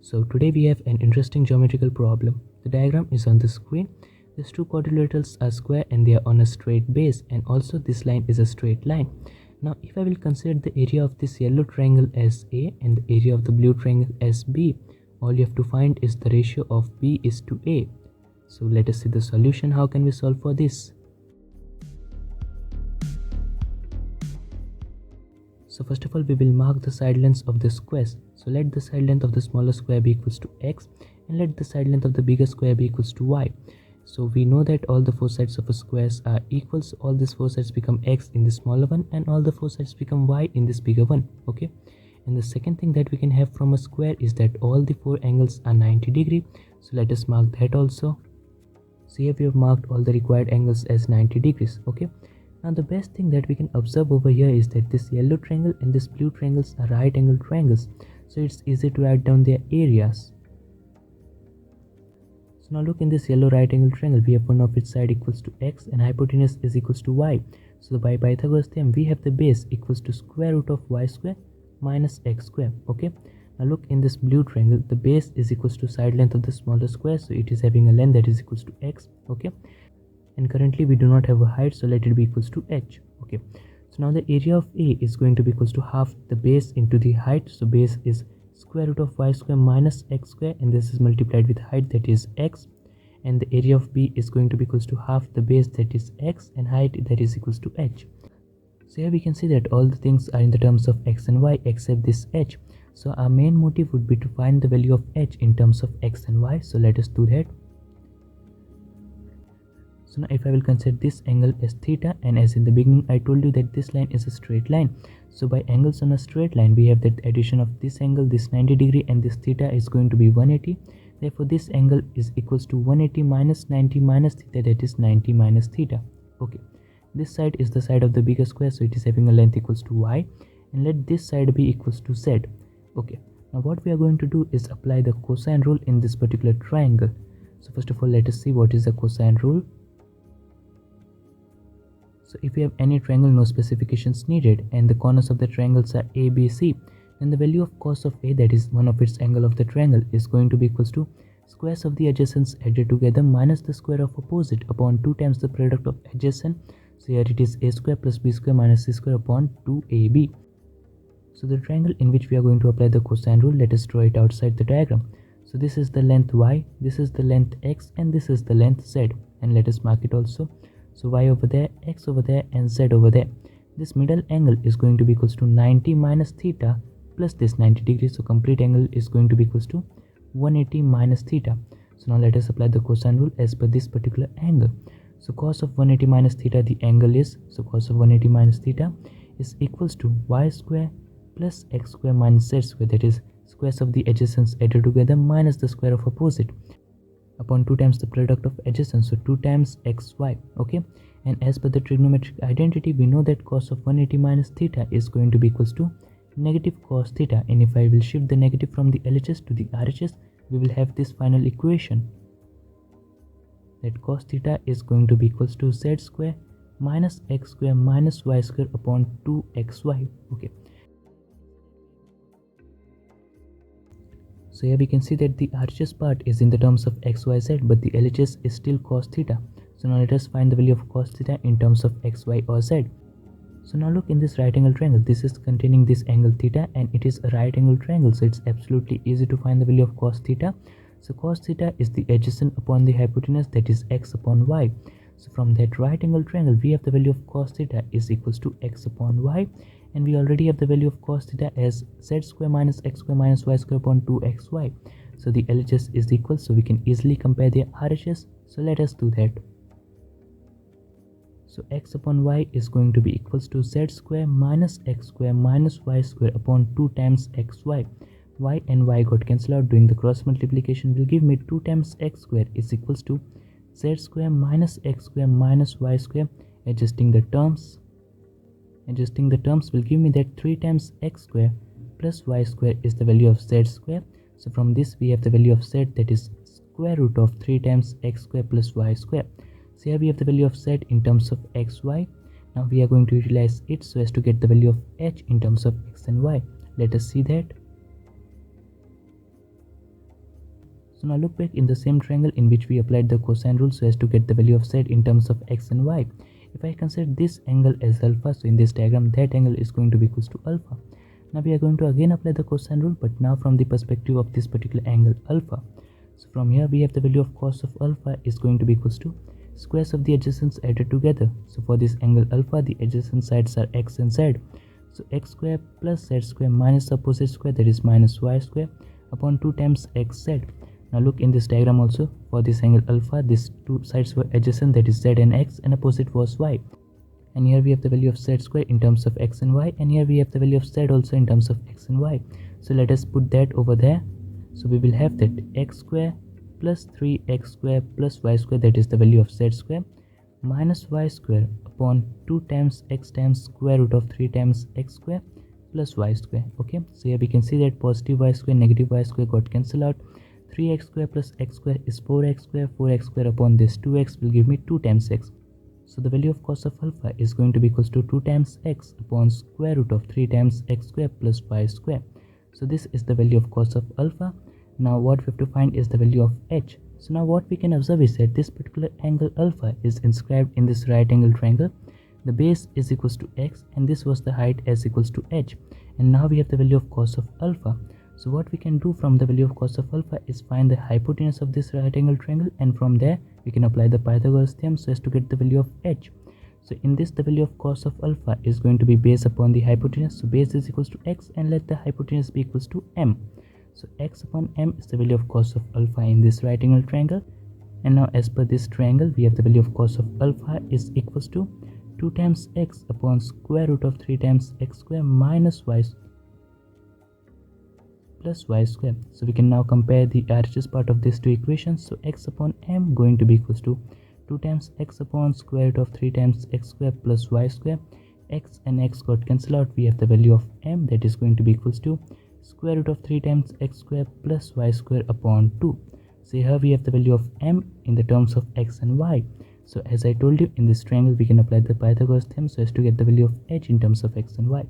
So today we have an interesting geometrical problem. The diagram is on the screen. These two quadrilaterals are square and they are on a straight base, and also this line is a straight line. Now if I will consider the area of this yellow triangle as A and the area of the blue triangle as B, all you have to find is the ratio of B is to A. So let us see the solution. How can we solve for this? So first of all, we will mark the side lengths of the squares. So let the side length of the smaller square be equals to x, and let the side length of the bigger square be equals to y. So we know that all the four sides of a square are equal, so all these four sides become x in the smaller one and all the four sides become y in this bigger one. Okay, and the second thing that we can have from a square is that all the four angles are 90 degree. So let us mark that also. So here we have marked all the required angles as 90 degrees. Okay, now the best thing that we can observe over here is that this yellow triangle and this blue triangles are right angle triangles, so it's easy to write down their areas. So now look, in this yellow right angle triangle we have one of its side equals to x and hypotenuse is equals to y. So by Pythagoras theorem we have the base equals to square root of y square minus x square. Okay, now look, in this blue triangle the base is equals to side length of the smaller square, so it is having a length that is equals to x. Okay, and currently we do not have a height, so let it be equals to h. Okay, so now the area of A is going to be equals to half the base into the height. So base is square root of y square minus x square, and this is multiplied with height, that is x, and the area of B is going to be equals to half the base, that is x, and height, that is equals to h. So here we can see that all the things are in the terms of x and y except this h. So our main motive would be to find the value of h in terms of x and y. So let us do that. So now if I will consider this angle as theta, and as in the beginning I told you that this line is a straight line, so by angles on a straight line we have that addition of this angle, this 90 degree, and this theta is going to be 180. Therefore this angle is equals to 180 minus 90 minus theta, that is 90 minus theta. Okay, this side is the side of the bigger square, so it is having a length equals to y, and let this side be equals to z. Okay, now what we are going to do is apply the cosine rule in this particular triangle. So first of all, let us see what is the cosine rule. So if you have any triangle, no specifications needed, and the corners of the triangles are A, B, C, then the value of cos of A, that is one of its angle of the triangle, is going to be equals to squares of the adjacents added together minus the square of opposite upon 2 times the product of adjacent. So here it is a square plus b square minus c square upon 2ab. So the triangle in which we are going to apply the cosine rule, let us draw it outside the diagram. So this is the length y, this is the length x, and this is the length z, and let us mark it also. So y over there, x over there, and z over there. This middle angle is going to be equals to 90 minus theta plus this 90 degrees. So complete angle is going to be equals to 180 minus theta. So now let us apply the cosine rule as per this particular angle. So cos of 180 minus theta, the angle is, so cos of 180 minus theta is equals to y square plus x square minus z square, that is squares of the adjacents added together minus the square of opposite upon 2 times the product of adjacent, so 2 times xy. Okay, and as per the trigonometric identity we know that cos of 180 minus theta is going to be equals to negative cos theta, and if I will shift the negative from the LHS to the RHS, we will have this final equation that cos theta is going to be equals to z square minus x square minus y square upon 2xy. Okay, so here we can see that the RHS part is in the terms of xyz, but the LHS is still cos theta. So now let us find the value of cos theta in terms of xy or z. So now look, in this right angle triangle, this is containing this angle theta, and it is a right angle triangle, so it's absolutely easy to find the value of cos theta. So cos theta is the adjacent upon the hypotenuse, that is x upon y. So from that right angle triangle we have the value of cos theta is equals to x upon y, and we already have the value of cos theta as z square minus x square minus y square upon 2xy. So the LHS is equal, so we can easily compare their RHS. So let us do that. So x upon y is going to be equals to z square minus x square minus y square upon 2 times xy. Y and y got cancelled out. Doing the cross multiplication will give me 2 times x square is equals to z square minus x square minus y square. Adjusting the terms will give me that 3 times x square plus y square is the value of z square. So from this we have the value of z, that is square root of 3 times x square plus y square. So here we have the value of z in terms of xy. Now we are going to utilize it so as to get the value of h in terms of x and y. Let us see that. So now look back in the same triangle in which we applied the cosine rule so as to get the value of z in terms of x and y. If I consider this angle as alpha, so in this diagram that angle is going to be equals to alpha. Now we are going to again apply the cosine rule, but now from the perspective of this particular angle alpha. So from here we have the value of cos of alpha is going to be equals to squares of the adjacents added together. So for this angle alpha, the adjacent sides are x and z. So x square plus z square minus opposite square, that is minus y square, upon 2 times xz. Now look in this diagram also, for this angle alpha, these two sides were adjacent, that is z and x, and opposite was y. And here we have the value of z square in terms of x and y, and here we have the value of z also in terms of x and y. So let us put that over there. So we will have that x square plus 3x square plus y square, that is the value of z square, minus y square upon 2 times x times square root of 3 times x square plus y square. Okay, so here we can see that positive y square, negative y square got cancelled out. 3x square plus x square is 4x square. 4x square upon this 2x will give me 2 times x. So the value of cos of alpha is going to be equals to 2 times x upon square root of 3 times x square plus y square. So this is the value of cos of alpha. Now what we have to find is the value of h. So now what we can observe is that this particular angle alpha is inscribed in this right angle triangle. The base is equals to x, and this was the height as equals to h. And now we have the value of cos of alpha. So what we can do from the value of cos of alpha is find the hypotenuse of this right angle triangle, and from there we can apply the Pythagoras theorem so as to get the value of h. So in this, the value of cos of alpha is going to be based upon the hypotenuse. So base is equals to x, and let the hypotenuse be equals to m. So x upon m is the value of cos of alpha in this right angle triangle. And now as per this triangle, we have the value of cos of alpha is equals to 2 times x upon square root of 3 times x square minus y plus y square. So we can now compare the RHS part of these two equations. So x upon m going to be equals to 2 times x upon square root of 3 times x square plus y square. X and x got cancelled out. We have the value of m, that is going to be equals to square root of 3 times x square plus y square upon 2. So here we have the value of m in the terms of x and y. So as I told you, in this triangle we can apply the Pythagoras theorem so as to get the value of h in terms of x and y.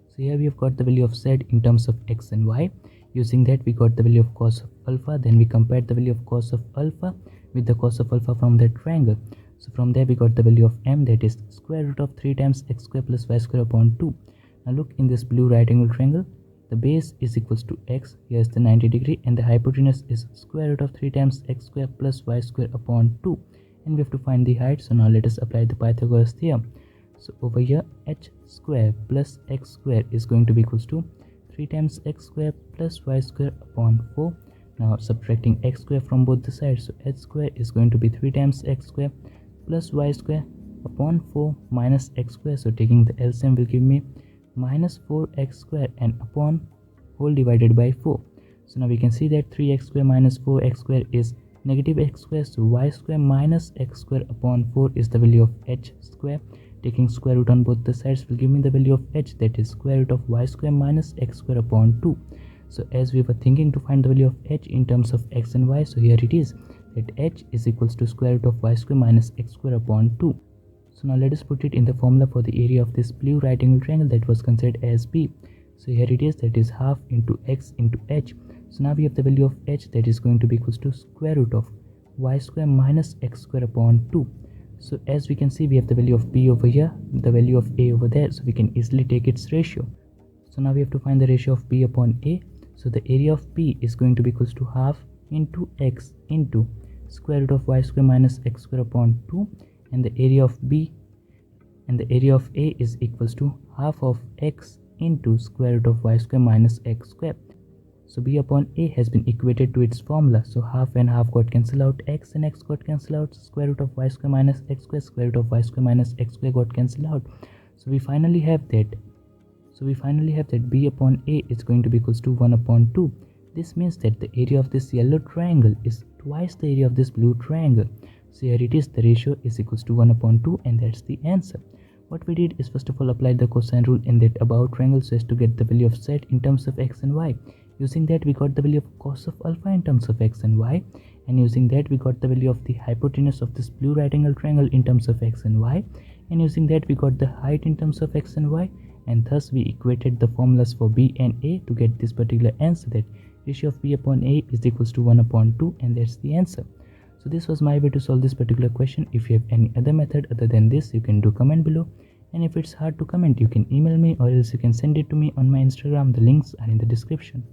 So here we have got the value of z in terms of x and y. Using that, we got the value of cos of alpha. Then we compared the value of cos of alpha with the cos of alpha from that triangle. So from there we got the value of m, that is square root of 3 times x square plus y square upon 2. Now look in this blue right angle triangle. The base is equals to x, here is the 90 degree, and the hypotenuse is square root of 3 times x square plus y square upon 2. And we have to find the height. So now let us apply the Pythagoras theorem. So over here, h square plus x square is going to be equals to 3 times x square plus y square upon 4. Now subtracting x square from both the sides, so h square is going to be 3 times x square plus y square upon 4 minus x square. So taking the LCM will give me minus 4x square and upon whole divided by 4. So now we can see that 3x square minus 4x square is negative x square. So y square minus x square upon 4 is the value of h square. Taking square root on both the sides will give me the value of h, that is square root of y square minus x square upon 2. So as we were thinking to find the value of h in terms of x and y, so here it is that h is equals to square root of y square minus x square upon 2. So now let us put it in the formula for the area of this blue right angle triangle that was considered as b. So here it is, that is half into x into h. So now we have the value of h, that is going to be equals to square root of y square minus x square upon 2. So as we can see, we have the value of b over here, the value of a over there, so we can easily take its ratio. So now we have to find the ratio of b upon a. So the area of b is going to be equals to half into x into square root of y square minus x square upon 2, and the area of b and the area of a is equals to half of x into square root of y square minus x square. So b upon a has been equated to its formula. So half and half got cancelled out, x and x got cancelled out, square root of y square minus x square, square root of y square minus x square got cancelled out. So we finally have that b upon a is going to be equals to 1 upon 2. This means that the area of this yellow triangle is twice the area of this blue triangle. So here it is, the ratio is equals to 1 upon 2, and that's the answer. What we did is first of all apply the cosine rule in that above triangle so as to get the value of z in terms of x and y. Using that, we got the value of cos of alpha in terms of x and y, and using that we got the value of the hypotenuse of this blue right angle triangle in terms of x and y, and using that we got the height in terms of x and y, and thus we equated the formulas for b and a to get this particular answer, that ratio of b upon a is equals to 1 upon 2, and that's the answer. So this was my way to solve this particular question. If you have any other method other than this, you can do comment below, and if it's hard to comment, you can email me, or else you can send it to me on my Instagram. The links are in the description.